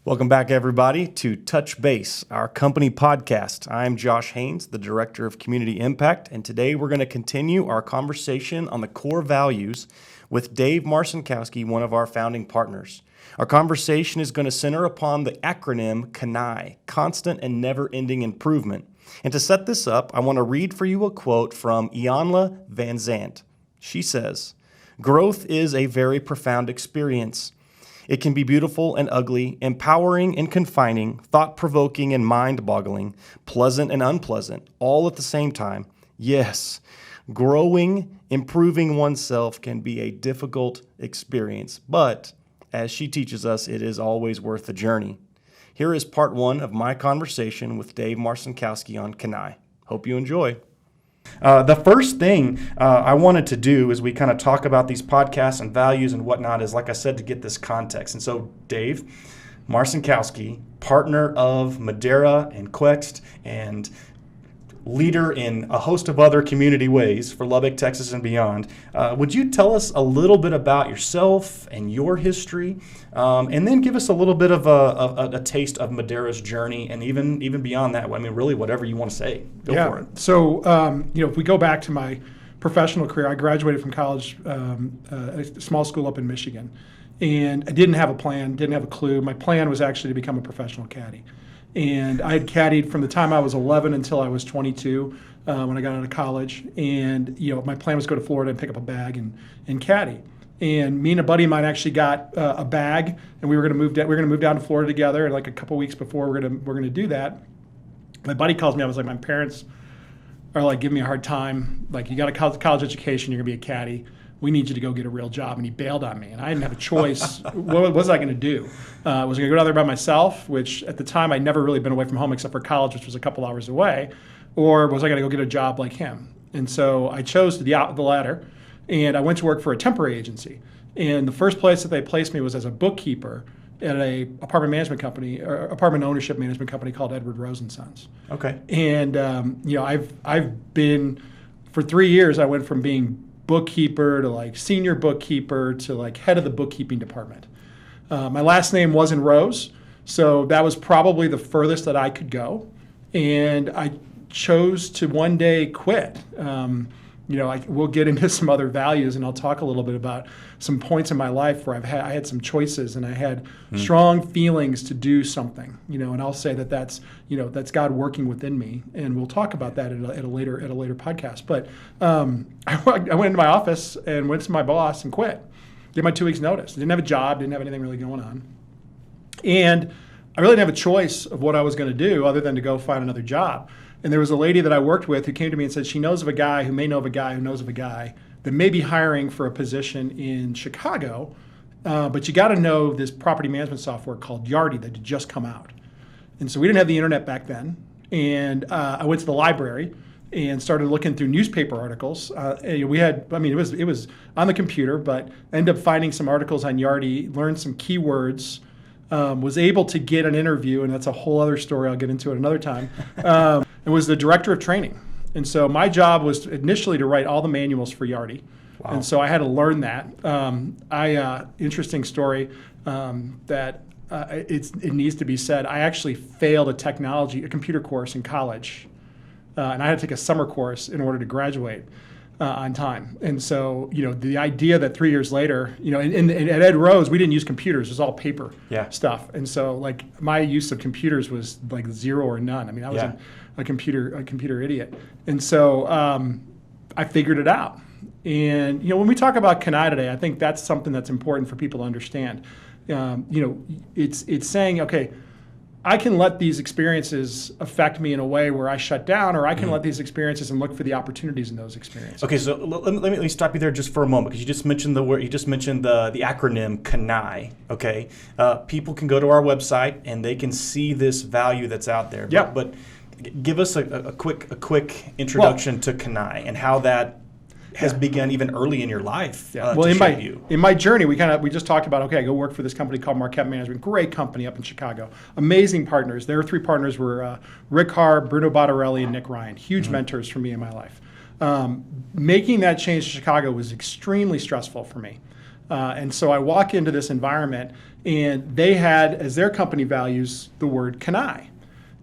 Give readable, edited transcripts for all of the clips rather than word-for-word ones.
Welcome back, everybody, to Touch Base, our company podcast. I'm Josh Haynes, the Director of Community Impact, and today we're going to continue our conversation on the core values with Dave Marcinkowski, one of our founding partners. Our conversation is going to center upon the acronym CANEI, Constant and Never-Ending Improvement. And to set this up, I want to read for you a quote from Ianla Van Zandt. She says, "Growth is a very profound experience. It can be beautiful and ugly, empowering and confining, thought-provoking and mind-boggling, pleasant and unpleasant, all at the same time. Yes, growing, improving oneself can be a difficult experience, but as she teaches us, it is always worth the journey." Here is part one of my conversation with Dave Marcinkowski on CANEI. Hope you enjoy. The first thing I wanted to do as we kind of talk about these podcasts and values and whatnot is, like I said, to get this context. And so Dave Marcinkowski, partner of Madeira and Quext and leader in a host of other community ways for Lubbock, Texas, and beyond. Would you tell us a little bit about yourself and your history, and then give us a little bit of a taste of Madeira's journey, and even beyond that? I mean, really, whatever you want to say. Go for it. So, if we go back to my professional career, I graduated from college, a small school up in Michigan, and I didn't have a plan, didn't have a clue. My plan was actually to become a professional caddy. And I had caddied from the time I was 11 until I was 22 when I got out of college. And my plan was to go to Florida and pick up a bag and caddy. And me and a buddy of mine actually got a bag, and we were going to move down to Florida together. And like a couple weeks before we're going to do that, my buddy calls me. I was like, my parents are like giving me a hard time. Like, you got a college education, you're going to be a caddy. We need you to go get a real job. And he bailed on me, and I didn't have a choice. What was I going to do? Was I going to go down there by myself, which at the time I'd never really been away from home except for college, which was a couple hours away, or was I going to go get a job like him? And so I chose the latter, and I went to work for a temporary agency. And the first place that they placed me was as a bookkeeper at a apartment ownership management company called Edward Rose and Sons. Okay. And I've been, for 3 years, I went from being bookkeeper to like senior bookkeeper to like head of the bookkeeping department. My last name wasn't Rose, so that was probably the furthest that I could go. And I chose to one day quit. We'll get into some other values, and I'll talk a little bit about some points in my life where I had some choices, and I had strong feelings to do something. And I'll say that's God working within me, and we'll talk about that at a later podcast. But I went into my office and went to my boss and quit. Did my 2 weeks notice. Didn't have a job. Didn't have anything really going on, and I really didn't have a choice of what I was going to do other than to go find another job. And there was a lady that I worked with who came to me and said she knows of a guy who may know of a guy who knows of a guy that may be hiring for a position in Chicago, but you got to know this property management software called Yardi that had just come out. And so we didn't have the internet back then. And I went to the library and started looking through newspaper articles. It was on the computer, but ended up finding some articles on Yardi, learned some keywords, was able to get an interview, and that's a whole other story. I'll get into it another time. It was the director of training. And so my job was initially to write all the manuals for Yardi. Wow. And so I had to learn that. Interesting story that it needs to be said. I actually failed a computer course in college. And I had to take a summer course in order to graduate on time. And so, the idea that 3 years later, at Ed Rose, we didn't use computers. It was all paper stuff. And so, like, my use of computers was like 0 or none. I mean, I was a computer idiot. And so I figured it out. And, when we talk about CANEI today, I think that's something that's important for people to understand. It's saying, okay, I can let these experiences affect me in a way where I shut down, or I can let these experiences and look for the opportunities in those experiences. Okay, so let me stop you there just for a moment, because you just mentioned the acronym CANEI. Okay, people can go to our website and they can see this value that's out there. Yeah. But give us a quick introduction to CANEI and how that has begun even early in your life Well, to shape you. in my journey, we just talked about, okay, I go work for this company called Marquette Management, great company up in Chicago, amazing partners. Their three partners were Rick Harr, Bruno Bottarelli, and Nick Ryan, huge mentors for me in my life. Making that change to Chicago was extremely stressful for me. And so I walk into this environment, and they had as their company values the word CANEI.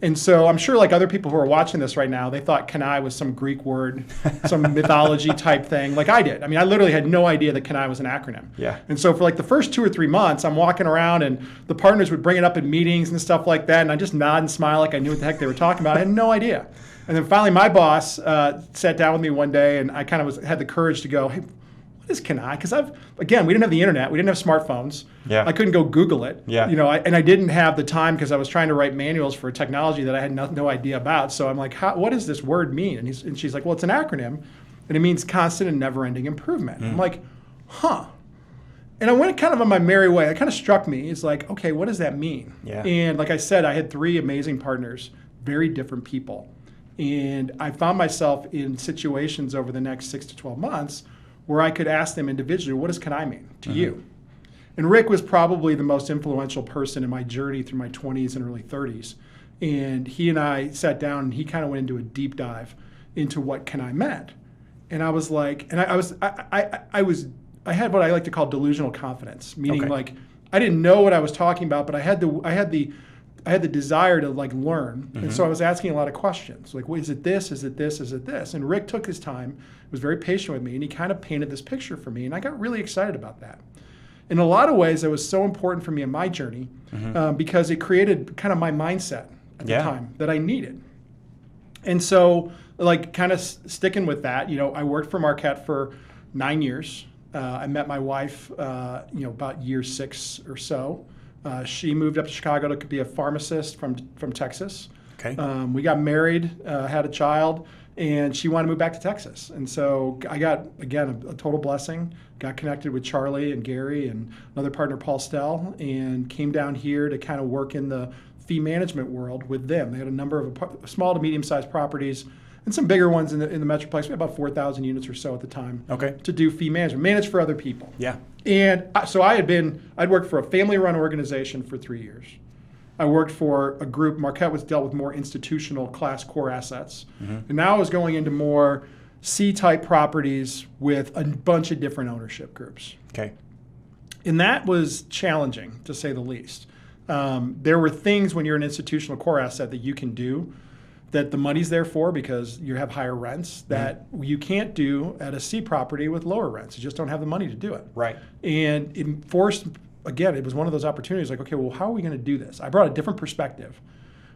And so I'm sure like other people who are watching this right now, they thought CANEI was some Greek word, some mythology type thing, like I did. I mean, I literally had no idea that CANEI was an acronym. Yeah. And so for like the first 2 or 3 months, I'm walking around and the partners would bring it up in meetings and stuff like that, and I just nod and smile like I knew what the heck they were talking about. I had no idea. And then finally my boss sat down with me one day, and I kind of had the courage to go, hey, what is CANEI? Because we didn't have the internet, we didn't have smartphones. Yeah. I couldn't go Google it. Yeah. And I didn't have the time because I was trying to write manuals for technology that I had no idea about. So I'm like, what does this word mean? And she's like, well, it's an acronym, and it means constant and never-ending improvement. I'm like, huh. And I went kind of on my merry way. It kind of struck me. It's like, okay, what does that mean? Yeah. And like I said, I had 3 amazing partners, very different people. And I found myself in situations over the next 6 to 12 months where I could ask them individually, what does CANEI mean to you? And Rick was probably the most influential person in my journey through my 20s and early 30s. And he and I sat down, and he kind of went into a deep dive into what CANEI meant. And I was like, and I had what I like to call delusional confidence, meaning like I didn't know what I was talking about, but I had the desire to like learn. And so I was asking a lot of questions. Like, well, is it this? Is it this? Is it this? And Rick took his time, was very patient with me, and he kind of painted this picture for me. And I got really excited about that. In a lot of ways, it was so important for me in my journey because it created kind of my mindset at the time that I needed. And so like kind of sticking with that, I worked for Marquette for 9 years. I met my wife, about year 6 or so. She moved up to Chicago to be a pharmacist from Texas. Okay. We got married, had a child, and she wanted to move back to Texas. And so I got, again, a total blessing. Got connected with Charlie and Gary and another partner, Paul Stell, and came down here to kind of work in the fee management world with them. They had a number of small to medium-sized properties and some bigger ones in the Metroplex. We had about 4,000 units or so at the time to do fee management, manage for other people. Yeah. And so I'd worked for a family-run organization for 3 years. I worked for a group, Marquette dealt with more institutional class core assets. And now I was going into more C-type properties with a bunch of different ownership groups. Okay. And that was challenging, to say the least. There were things when you're an institutional core asset that you can do that the money's there for because you have higher rents that you can't do at a C property with lower rents. You just don't have the money to do it. Right. And it forced, again, it was one of those opportunities like, okay, well, how are we going to do this? I brought a different perspective.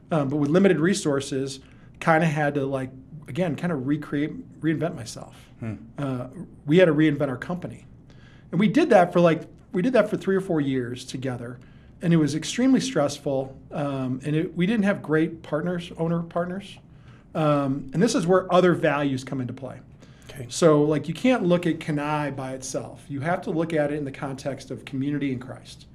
But with limited resources, kind of had to like, again, kind of reinvent myself. We had to reinvent our company. And we did that for 3 or 4 years together. And it was extremely stressful, and we didn't have great owner partners. And this is where other values come into play. Okay. So like you can't look at CANEI by itself. You have to look at it in the context of community and Christ.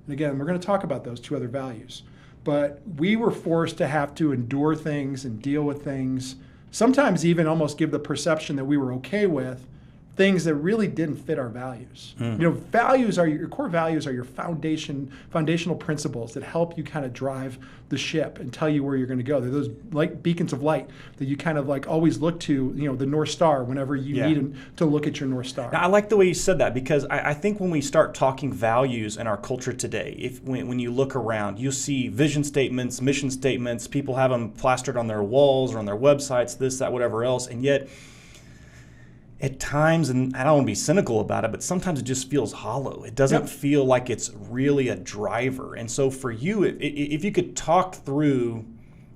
And again, we're going to talk about those 2 other values. But we were forced to have to endure things and deal with things, sometimes even almost give the perception that we were okay with things that really didn't fit our values. Values are your core values are your foundational principles that help you kind of drive the ship and tell you where you're going to go. They're those like beacons of light that you kind of like always look to, the North Star whenever you need to look at your North Star. Now, I like the way you said that because I think when we start talking values in our culture today, when you look around, you see vision statements, mission statements, people have them plastered on their walls or on their websites, this, that, whatever else, and yet at times, and I don't want to be cynical about it, but sometimes it just feels hollow. It doesn't feel like it's really a driver. And so for you, if you could talk through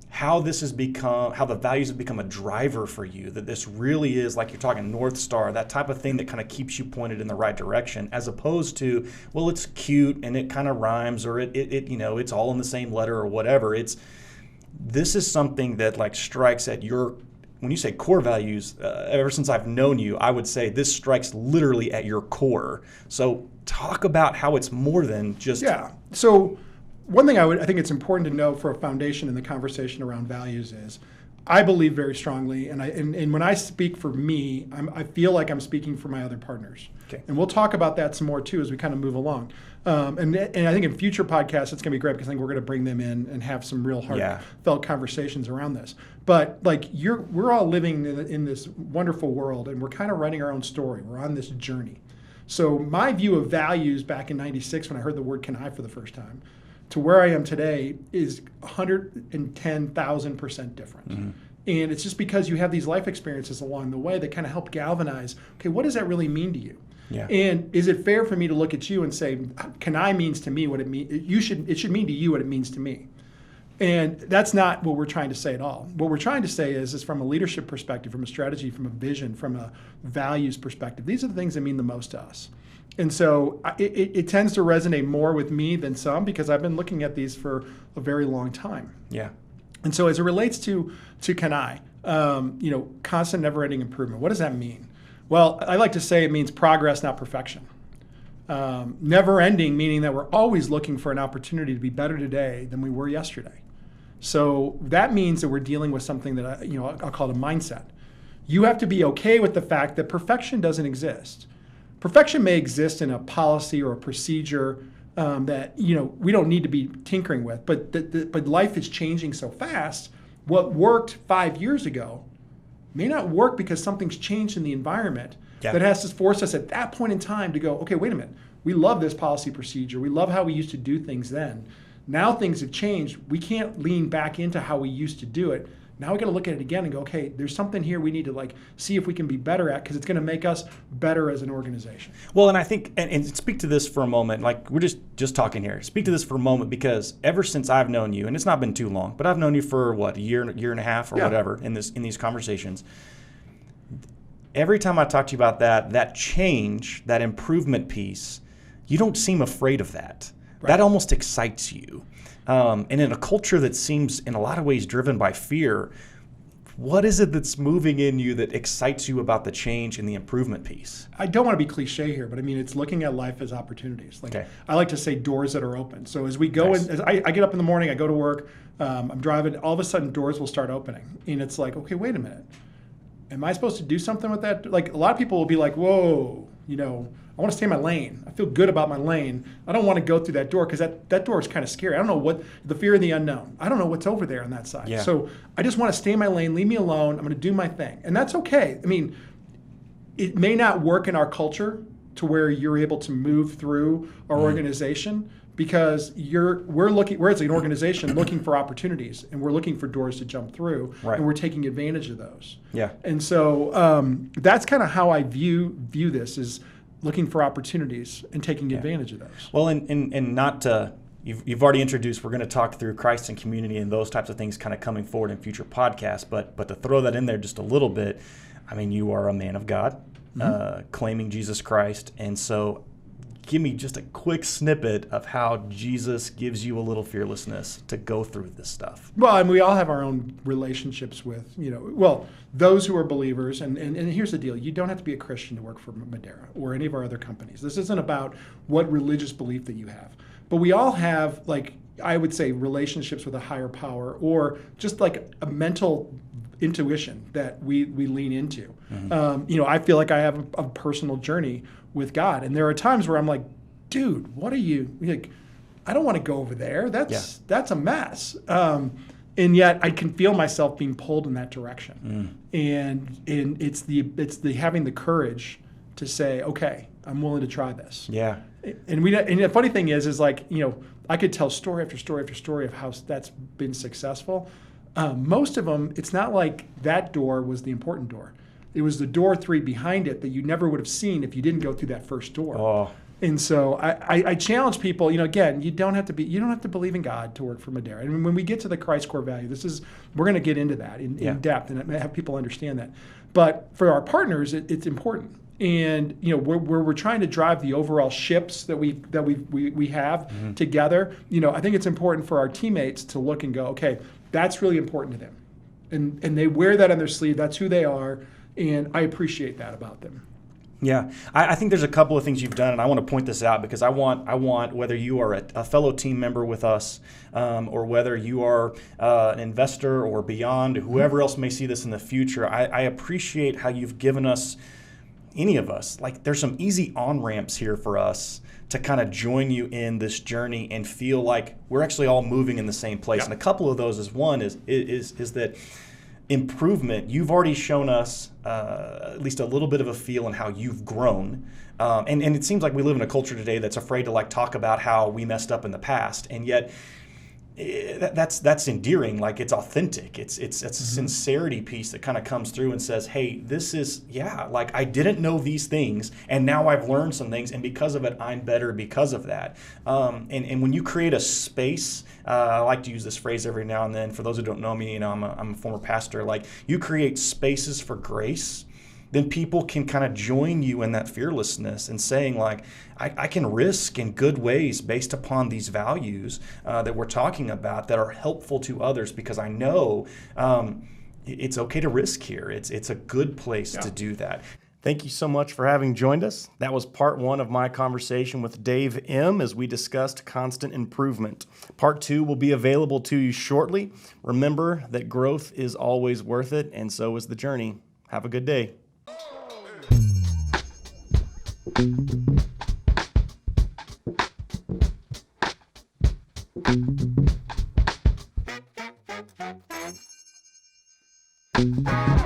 how the values have become a driver for you, that this really is, like you're talking North Star, that type of thing that kind of keeps you pointed in the right direction, as opposed to, well, it's cute and it kind of rhymes, or it's all in the same letter or whatever. This is something that like strikes at your, when you say core values, ever since I've known you, I would say this strikes literally at your core. So talk about how it's more than just... Yeah. So one thing I think it's important to know for a foundation in the conversation around values is I believe very strongly, and when I speak for me, I feel like I'm speaking for my other partners. Okay. And we'll talk about that some more too as we kind of move along. And I think in future podcasts, it's going to be great because I think we're going to bring them in and have some real heartfelt conversations around this. But like we're all living in this wonderful world, and we're kind of writing our own story. We're on this journey. So my view of values back in '96 when I heard the word CANEI for the first time, to where I am today is 110,000% different. Mm-hmm. And it's just because you have these life experiences along the way that kind of help galvanize, okay, what does that really mean to you? Yeah. And is it fair for me to look at you and say, CANEI means to me what it means, it should mean to you what it means to me. And that's not what we're trying to say at all. What we're trying to say is from a leadership perspective, from a strategy, from a vision, from a values perspective, these are the things that mean the most to us. And so it tends to resonate more with me than some because I've been looking at these for a very long time. Yeah. And so as it relates to CANEI, constant never-ending improvement, what does that mean? Well, I like to say it means progress, not perfection. Never-ending, meaning that we're always looking for an opportunity to be better today than we were yesterday. So that means that we're dealing with something that I'll call it a mindset. You have to be okay with the fact that perfection doesn't exist. Perfection may exist in a policy or a procedure that we don't need to be tinkering with, but life is changing so fast. What worked 5 years ago may not work because something's changed in the environment that has to force us at that point in time to go, okay, wait a minute. We love this policy procedure. We love how we used to do things then. Now things have changed. We can't lean back into how we used to do it. Now we got to look at it again and go, okay, there's something here we need to see if we can be better at because it's going to make us better as an organization. Well, and I think, and speak to this for a moment, we're just talking here. Speak to this for a moment because ever since I've known you, and it's not been too long, but I've known you for a year and a half or whatever in these conversations. Every time I talk to you about that change, that improvement piece, you don't seem afraid of that. Right. That almost excites you. And in a culture that seems in a lot of ways driven by fear, what is it that's moving in you that excites you about the change and the improvement piece? I don't want to be cliche here, but I mean, it's looking at life as opportunities. I like to say doors that are open. So as we go in, as I get up in the morning, I go to work, I'm driving, all of a sudden doors will start opening. And it's like, okay, wait a minute. Am I supposed to do something with that? A lot of people will be like, whoa, I want to stay in my lane. I feel good about my lane. I don't want to go through that door because that door is kind of scary. I don't know what, the fear of the unknown. I don't know what's over there on that side. Yeah. So I just want to stay in my lane, leave me alone. I'm going to do my thing. And that's okay. I mean, it may not work in our culture to where you're able to move through our organization because we're as an organization looking for opportunities and we're looking for doors to jump through and we're taking advantage of those. Yeah. And so that's kind of how I view this is looking for opportunities and taking advantage of those. Well, and not to, you've already introduced, we're going to talk through Christ and community and those types of things kind of coming forward in future podcasts, but to throw that in there just a little bit, I mean, you are a man of God, claiming Jesus Christ, and so give me just a quick snippet of how Jesus gives you a little fearlessness to go through this stuff. Well, and we all have our own relationships with, those who are believers. And here's the deal. You don't have to be a Christian to work for Madeira or any of our other companies. This isn't about what religious belief that you have. But we all have, I would say, relationships with a higher power or just like a mental intuition that we lean into. Mm-hmm. I feel like I have a personal journey with God. And there are times where I'm like, dude, what are you, I don't want to go over there. That's a mess. And yet I can feel myself being pulled in that direction. And it's the having the courage to say, okay, I'm willing to try this. Yeah. And the funny thing is I could tell story after story after story of how that's been successful. Most of them, it's not like that door was the important door. It was the door 3 behind it that you never would have seen if you didn't go through that first door. Oh. And so I challenge people, again, you don't have to believe in God to work for Madeira. And when we get to the Christ core value, we're going to get into that in depth and have people understand that. But for our partners, it's important. And we're trying to drive the overall ships that we have together. I think it's important for our teammates to look and go, okay, that's really important to them, and they wear that on their sleeve. That's who they are, and I appreciate that about them. Yeah, I think there's a couple of things you've done, and I want to point this out because I want whether you are a fellow team member with us, or whether you are an investor or beyond, whoever else may see this in the future. I appreciate how you've given us, any of us, like there's some easy on-ramps here for us to kind of join you in this journey and feel like we're actually all moving in the same place. Yeah. And a couple of those is one is that improvement. You've already shown us at least a little bit of a feel in how you've grown, and it seems like we live in a culture today that's afraid to like talk about how we messed up in the past, and yet that's endearing. Like it's authentic. It's a sincerity piece that kind of comes through and says, hey, this is, like I didn't know these things and now I've learned some things, and because of it I'm better because of that. And when you create a space, I like to use this phrase every now and then. For those who don't know me, I'm a former pastor. Like you create spaces for grace, then people can kind of join you in that fearlessness and saying like, I can risk in good ways based upon these values that we're talking about that are helpful to others, because I know it's okay to risk here. It's a good place to do that. Thank you so much for having joined us. That was part 1 of my conversation with Dave M. as we discussed constant improvement. Part 2 will be available to you shortly. Remember that growth is always worth it, and so is the journey. Have a good day. Thank you.